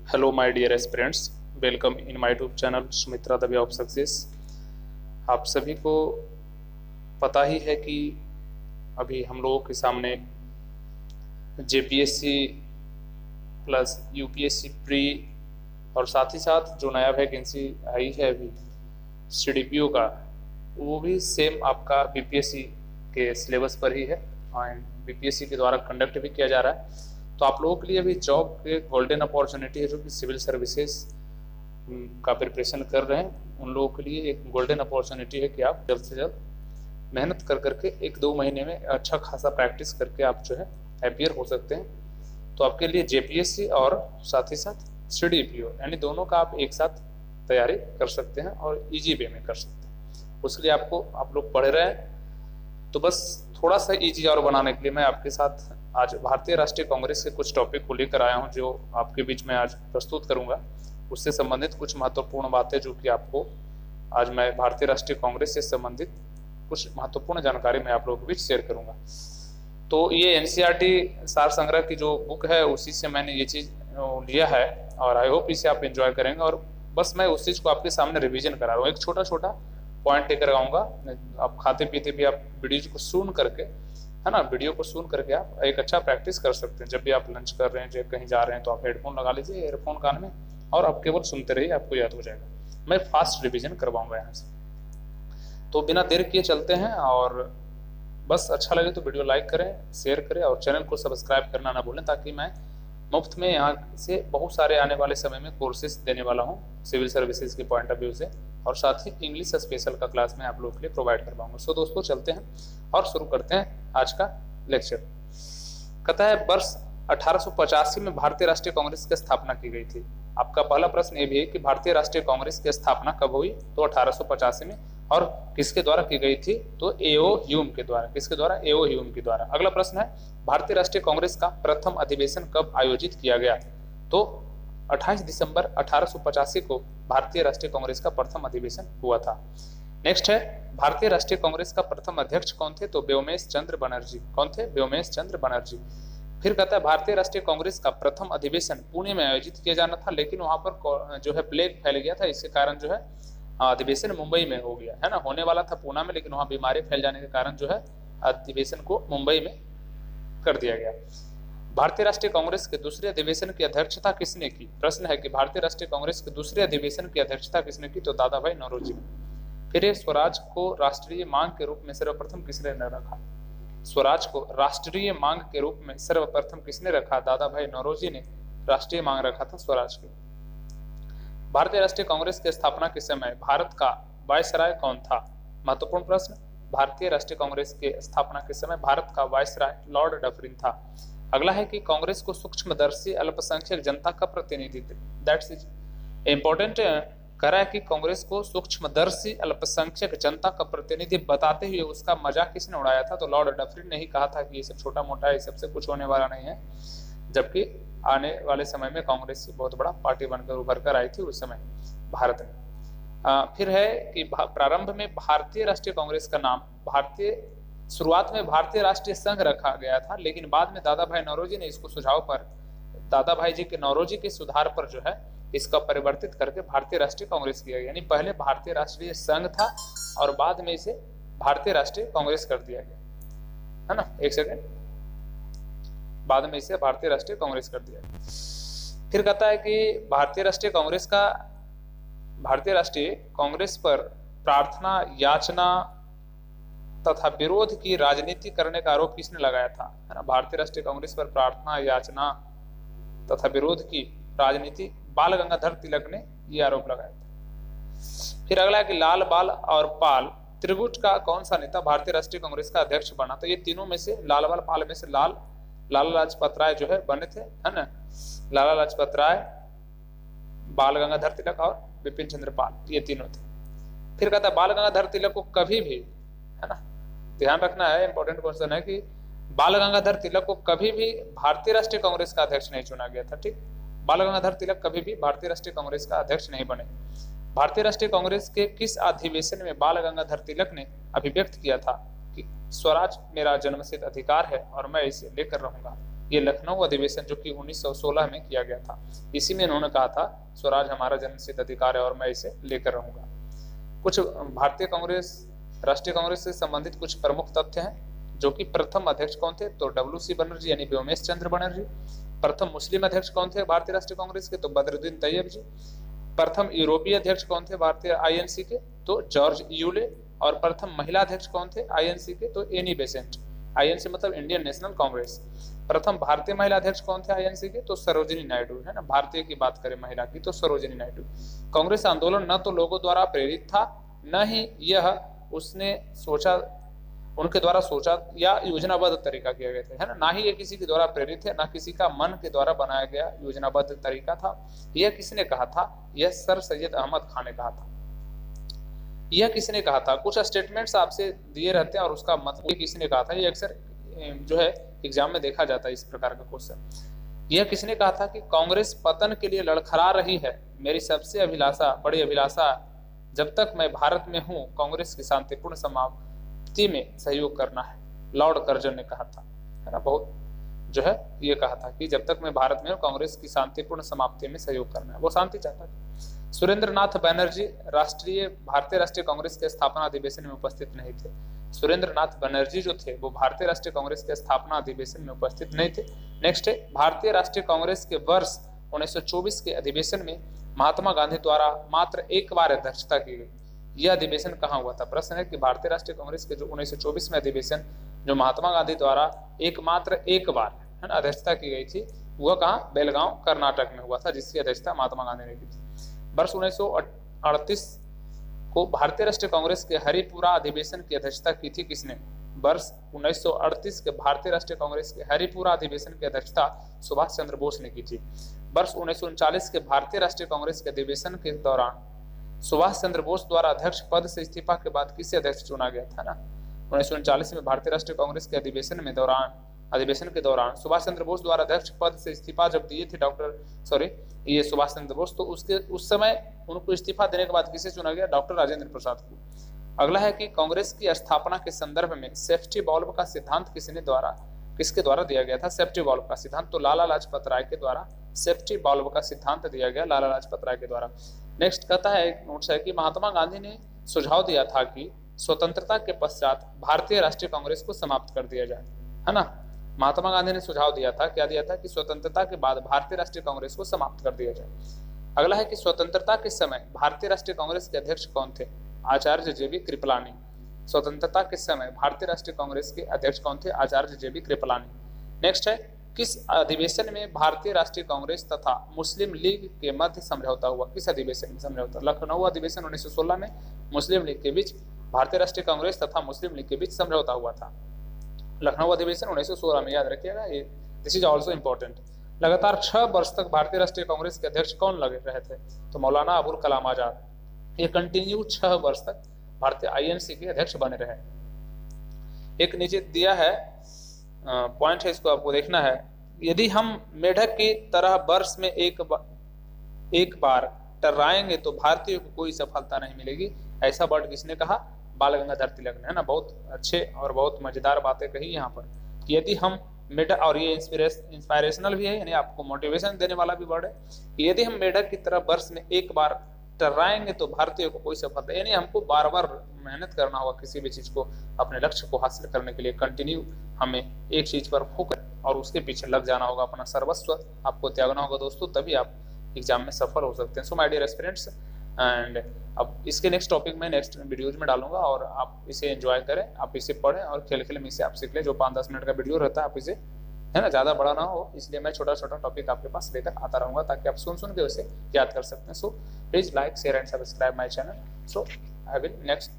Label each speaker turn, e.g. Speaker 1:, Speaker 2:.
Speaker 1: Hello my dear aspirants, welcome in my YouTube channel Sumitra the way of success. आप सभी को पता ही है कि अभी हम लोगों के सामने जेपीएससी प्लस यूपीएससी प्री और साथ ही साथ जो नया वैकेंसी आई है अभी सीडीपीओ का, वो भी सेम आपका बीपीएससी के सिलेबस पर ही है एंड बीपीएससी के द्वारा कंडक्ट भी किया जा रहा है। तो आप लोगों के लिए अभी जॉब के गोल्डन अपॉर्चुनिटी है, जो कि सिविल सर्विसेज का प्रिपरेशन कर रहे हैं उन लोगों के लिए एक गोल्डन अपॉर्चुनिटी है कि आप जल्द से जल्द मेहनत कर करके 1-2 महीने में अच्छा खासा प्रैक्टिस करके आप जो है अपीयर हो सकते हैं। तो आपके लिए जेपीएससी और साथ ही साथ सीडीपीओ यानी दोनों का आप एक साथ तैयारी कर सकते हैं और इजी वे में कर सकते हैं। उसके लिए आप लोग पढ़ रहे हैं, तो बस थोड़ा सा इजी और बनाने के लिए मैं आपके साथ आज भारतीय राष्ट्रीय कांग्रेस के कुछ टॉपिक को लेकर आया हूं, जो आपके बीच में आज प्रस्तुत करूंगा। उससे संबंधित कुछ महत्वपूर्ण बातें जो कि आपको आज मैं भारतीय राष्ट्रीय कांग्रेस से संबंधित कुछ महत्वपूर्ण जानकारी मैं आप लोगों के बीच शेयर करूंगा। तो ये एनसीईआरटी सार संग्रह की जो बुक है उसी से मैंने ये चीज लिया है और आई होप इसे आप एंजॉय करेंगे। और बस मैं उस चीज को आपके सामने रिवीजन करा रहा हूँ, एक छोटा छोटा पॉइंट लेकर आऊंगा। आप खाते पीते भी आप वीडियो को सुन करके, है ना, वीडियो को सुन करके आप एक अच्छा प्रैक्टिस कर सकते हैं। जब भी आप लंच कर रहे हैं, जब कहीं जा रहे हैं, तो आप हेडफोन लगा लीजिए, ईयरफोन कान में, और आप केवल सुनते रहिए, आपको याद हो जाएगा। मैं फास्ट रिवीजन करवाऊंगा यहाँ से। तो बिना देर किए चलते हैं, और बस अच्छा लगे तो वीडियो लाइक करें, शेयर करें और चैनल को सब्सक्राइब करना ना भूलें, ताकि मैं मुफ्त में यहाँ से बहुत सारे आने वाले समय में कोर्सेज देने वाला हूँ सिविल सर्विसेज के पॉइंट ऑफ व्यू से, और साथ ही इंग्लिश स्पेशल का क्लास में आप लोगों के लिए प्रोवाइड करवाऊंगा। सो दोस्तों चलते हैं और शुरू करते हैं आज का लेक्चर। कहता है वर्ष 1885 में भारतीय राष्ट्रीय कांग्रेस की स्थापना की गई थी। आपका पहला प्रश्न ये भी है कि भारतीय राष्ट्रीय कांग्रेस की स्थापना कब हुई, तो 1885 में, और किसके द्वारा की गई थी, तो एओ ह्यूम के द्वारा। किसके द्वारा? एओ ह्यूम के द्वारा। अगला प्रश्न है भारतीय राष्ट्रीय कांग्रेस का प्रथम अधिवेशन कब आयोजित किया गया, तो 28 दिसंबर 1885 को भारतीय राष्ट्रीय कांग्रेस का प्रथम अधिवेशन हुआ था। नेक्स्ट है भारतीय राष्ट्रीय कांग्रेस का प्रथम अध्यक्ष कौन थे, तो व्योमेश चंद्र बनर्जी। कौन थे? व्योमेश चंद्र बनर्जी। फिर कहता है भारतीय राष्ट्रीय कांग्रेस का प्रथम अधिवेशन पुणे में आयोजित किया जाना था, लेकिन वहां पर जो है प्लेग फैल गया था, इसके कारण जो है अधिवेशन मुंबई में हो गया, है ना। होने वाला था पूना में, लेकिन वहां बीमारी फैल जाने के कारण जो है अधिवेशन को मुंबई में कर दिया गया। भारतीय राष्ट्रीय कांग्रेस के दूसरे अधिवेशन की अध्यक्षता किसने की? प्रश्न है कि भारतीय राष्ट्रीय कांग्रेस के दूसरे अधिवेशन की अध्यक्षता किसने की, तो दादा भाई नौरोजी ने। फिर स्वराज को राष्ट्रीय मांग के रूप में सर्वप्रथम किसने न रखा? स्वराज को राष्ट्रीय मांग के रूप में सर्वप्रथम किसने रखा? दादा भाई नौरोजी ने राष्ट्रीय मांग रखा था स्वराज के। भारतीय राष्ट्रीय कांग्रेस की स्थापना के समय भारत का वायसराय कौन था? महत्वपूर्ण प्रश्न। भारतीय राष्ट्रीय कांग्रेस के स्थापना के समय भारत का वायसराय लॉर्ड डफरिन था। अगला है कि कांग्रेस को सूक्ष्मदर्शी अल्पसंख्यक जनता का प्रतिनिधित्व, दैट्स इज इंपॉर्टेंट, कह रहा है कि कांग्रेस को सूक्ष्मदर्शी अल्पसंख्यक जनता का प्रतिनिधि बताते हुए उसका मजाक किसने उड़ाया था, तो लॉर्ड डफरिन ने ही कहा था कि ये सब छोटा मोटा है, सबसे कुछ होने वाला नहीं है। जबकि आने वाले समय में कांग्रेस बहुत बड़ा पार्टी बनकर उभर कर आई थी उस समय भारत में। फिर है कि प्रारंभ में भारतीय राष्ट्रीय कांग्रेस का नाम शुरुआत में भारतीय राष्ट्रीय संघ रखा गया था, लेकिन बाद में दादा भाई नौरोजी ने इसको सुझाव पर, दादा भाई जी के नौरोजी के सुधार पर जो है इसका परिवर्तित करके भारतीय राष्ट्रीय कांग्रेस किया गया। यानी पहले भारतीय राष्ट्रीय संघ था और बाद में इसे भारतीय राष्ट्रीय कांग्रेस कर दिया गया, है ना। एक सेकेंड, बाद में इसे भारतीय राष्ट्रीय कांग्रेस कर दिया गया। फिर कहता है कि भारतीय राष्ट्रीय कांग्रेस पर प्रार्थना, याचना तथा विरोध की राजनीति करने का आरोप किसने लगाया था, है ना। भारतीय राष्ट्रीय कांग्रेस पर प्रार्थना, याचना तथा विरोध की राजनीति बाल गंगाधर तिलक ने ये आरोप लगाया था। फिर अगला है कि लाल, बाल और पाल त्रिगुट का कौन सा नेता भारतीय राष्ट्रीय कांग्रेस का अध्यक्ष बना, तो ये तीनों में से लाल, बाल, पाल में से लाला लाजपत राय जो है बने थे, है ना। लाला लाजपत राय, बाल गंगाधर तिलक और विपिन चंद्र पाल, ये तीनों थे। फिर कहता है बाल गंगाधर तिलक को कभी भी, है ना, ध्यान रखना है, इंपॉर्टेंट क्वेश्चन है कि बाल गंगाधर तिलक को कभी भी भारतीय राष्ट्रीय कांग्रेस का अध्यक्ष नहीं चुना गया था, ठीक। बाल गंगाधर तिलक कभी भी भारतीय राष्ट्रीय कांग्रेस का अध्यक्ष नहीं बने। भारतीय राष्ट्रीय कांग्रेस के किस अधिवेशन में बाल गंगाधर तिलक ने अभिव्यक्त किया था कि स्वराज मेरा जन्मसिद्ध अधिकार है और मैं इसे लेकर रहूंगा, ये लखनऊ अधिवेशन जो कि 1916 में किया गया था। इसी में इन्होंने कहा था स्वराज हमारा जन्मसिद्ध अधिकार है और मैं इसे लेकर रहूंगा। कुछ भारतीय कांग्रेस, राष्ट्रीय कांग्रेस से संबंधित कुछ प्रमुख तथ्य हैं, जो कि प्रथम अध्यक्ष कौन थे, तो WC बनर्जी यानी व्योमेश चंद्र बनर्जी। प्रथम मुस्लिम अध्यक्ष कौन थे भारतीय राष्ट्रीय कांग्रेस के, तो बदरुद्दीन तैयब जी। प्रथम यूरोपीय अध्यक्ष कौन थे भारतीय INC के, तो जॉर्ज यूले। और प्रथम महिला अध्यक्ष कौन थे INC के, तो एनी बेसेंट। INC मतलब इंडियन नेशनल कांग्रेस। प्रथम भारतीय महिला अध्यक्ष कौन थे INC के, तो सरोजिनी नायडू, है ना। भारतीय की बात करें महिला की तो सरोजिनी नायडू। कांग्रेस आंदोलन न तो लोगों द्वारा प्रेरित था, न ही यह उसने सोचा, उनके द्वारा सोचा या योजनाबद्ध तरीका किया गया था, है ना ही ये किसी के द्वारा प्रेरित है, ना किसी का मन के द्वारा बनाया गया योजनाबद्ध तरीका था। यह किसने कहा था, यह सर सैयद अहमद खान ने कहा था। यह किसने कहा था, कुछ स्टेटमेंट्स आपसे दिए रहते हैं और उसका मतलब किसने कहा था, ये अक्सर जो है एग्जाम में देखा जाता है इस प्रकार का क्वेश्चन। यह किसने कहा था कि कांग्रेस पतन के लिए लड़खड़ा रही है, मेरी सबसे अभिलाषा, बड़ी अभिलाषा जब तक मैं भारत में हूं कांग्रेस की शांतिपूर्ण समाप्ति में सहयोग करना है, लॉर्ड कर्जन ने कहा था, है ना। बहुत जो है ये कहा था कि जब तक मैं भारत में हूं कांग्रेस की शांतिपूर्ण समाप्ति में सहयोग करना है, वो शांति चाहता था। सुरेंद्रनाथ बनर्जी भारतीय राष्ट्रीय कांग्रेस के स्थापना अधिवेशन में उपस्थित नहीं थे। सुरेंद्रनाथ बनर्जी जो थे वो भारतीय राष्ट्रीय कांग्रेस के स्थापना अधिवेशन में उपस्थित नहीं थे। नेक्स्ट है, भारतीय राष्ट्रीय कांग्रेस के वर्ष 1924 के अधिवेशन में महात्मा गांधी द्वारा मात्र एक बार अध्यक्षता की गई। यह अधिवेशन कहाँ हुआ था, प्रश्न है कि भारतीय राष्ट्रीय कांग्रेस के जो 1924 में अधिवेशन जो महात्मा गांधी द्वारा एक बार, है ना, अध्यक्षता की गई थी, वह कहाँ, बेलगांव कर्नाटक में हुआ था, जिसकी अध्यक्षता महात्मा गांधी ने की थी। वर्ष 1938 को भारतीय राष्ट्रीय कांग्रेस के हरिपुरा अधिवेशन की अध्यक्षता की थी किसने, वर्ष 1938 के भारतीय राष्ट्रीय कांग्रेस के हरिपुरा अधिवेशन की अध्यक्षता सुभाष चंद्र बोस ने की थी। वर्ष 1939 के भारतीय राष्ट्रीय कांग्रेस के अधिवेशन के दौरान सुभाष चंद्र बोस द्वारा अध्यक्ष पद से इस्तीफा के बाद किसे अध्यक्ष चुना गया था ना। 1939 में भारतीय राष्ट्रीय कांग्रेस के अधिवेशन के दौरान सुभाष चंद्र बोस द्वारा अध्यक्ष पद से इस्तीफा जब दिए थे ये सुभाष चंद्र बोस, तो उस समय उनको इस्तीफा देने के बाद किसे चुना गया, डॉक्टर राजेंद्र प्रसाद को। अगला है कि कांग्रेस की स्थापना के संदर्भ में सेफ्टी वॉल्व का सिद्धांत किसके द्वारा दिया गया था, सेफ्टी वॉल्व का सिद्धांत, तो लाला लाजपत राय के द्वारा सेफ्टी वॉल्व का सिद्धांत दिया गया लाला लाजपत राय के द्वारा। नेक्स्ट कहता है, नोट्स है कि महात्मा गांधी ने सुझाव दिया था कि स्वतंत्रता के पश्चात भारतीय राष्ट्रीय कांग्रेस को समाप्त कर दिया जाए, है ना। महात्मा गांधी ने सुझाव दिया था, क्या दिया था, कि स्वतंत्रता के बाद भारतीय राष्ट्रीय कांग्रेस को समाप्त कर दिया जाए। अगला है कि स्वतंत्रता के समय भारतीय राष्ट्रीय कांग्रेस के अध्यक्ष कौन थे, आचार्य JB कृपलानी। स्वतंत्रता के समय भारतीय राष्ट्रीय कांग्रेस के अध्यक्ष कौन थे, आचार्य JB कृपलानी। नेक्स्ट है, किस अधिवेशन में भारतीय राष्ट्रीय कांग्रेस तथा मुस्लिम लीग के मध्य समझौता हुआ, किस अधिवेशन में समझौता, लखनऊ अधिवेशन 1916 में मुस्लिम लीग के बीच भारतीय राष्ट्रीय कांग्रेस तथा मुस्लिम लीग के बीच समझौता हुआ था। लखनऊ अधिवेशन 1916 में, याद रखिएगा, ये दिस इज ऑल्सो इंपॉर्टेंट। लगातार 6 वर्ष तक भारतीय राष्ट्रीय कांग्रेस के अध्यक्ष कौन लगे रहे थे, तो मौलाना अबुल कलाम आजाद। ये कंटिन्यू 6 वर्ष तक भारतीय INC के अध्यक्ष बने रहे। एक नीचे दिया है पॉइंट है, इसको आपको देखना है। यदि हम मेढक की तरह वर्ष में एक बार टर्राएंगे तो भारतीयों को कोई सफलता नहीं मिलेगी, ऐसा वर्ड किसने कहा, बाल गंगाधर तिलक ने, है ना। बहुत अच्छे और बहुत मजेदार बातें कही यहाँ पर। यदि हम मेढक, और ये इंस्पायरेशनल भी है, यानी आपको मोटिवेशन देने वाला भी वर्ड है, कि यदि हम मेढक की तरह वर्ष में एक बार टर्राएंगे तो भारतीयों को कोई सफलता, यानी हमको बार बार मेहनत करना होगा किसी भी चीज को, अपने लक्ष्य को हासिल करने के लिए कंटिन्यू हमें एक चीज पर फोकस और उसके पीछे लग जाना होगा, अपना सर्वस्व आपको त्यागना होगा दोस्तों, तभी आप एग्जाम में सफल हो सकते हैं। So my dear aspirants, and अब इसके नेक्स्ट टॉपिक में नेक्स्ट वीडियोज में डालूंगा, और आप इसे एंजॉय करें, आप इसे पढ़ें और खेल में इसे आप सीख लें। जो 5-10 मिनट का वीडियो रहता है आप इसे, है ना, ज़्यादा बड़ा ना हो, इसलिए मैं छोटा छोटा टॉपिक आपके पास लेकर आता रहूँगा, ताकि आप सुन के उसे याद कर सकते हैं। So please like, share and subscribe my channel. So I will next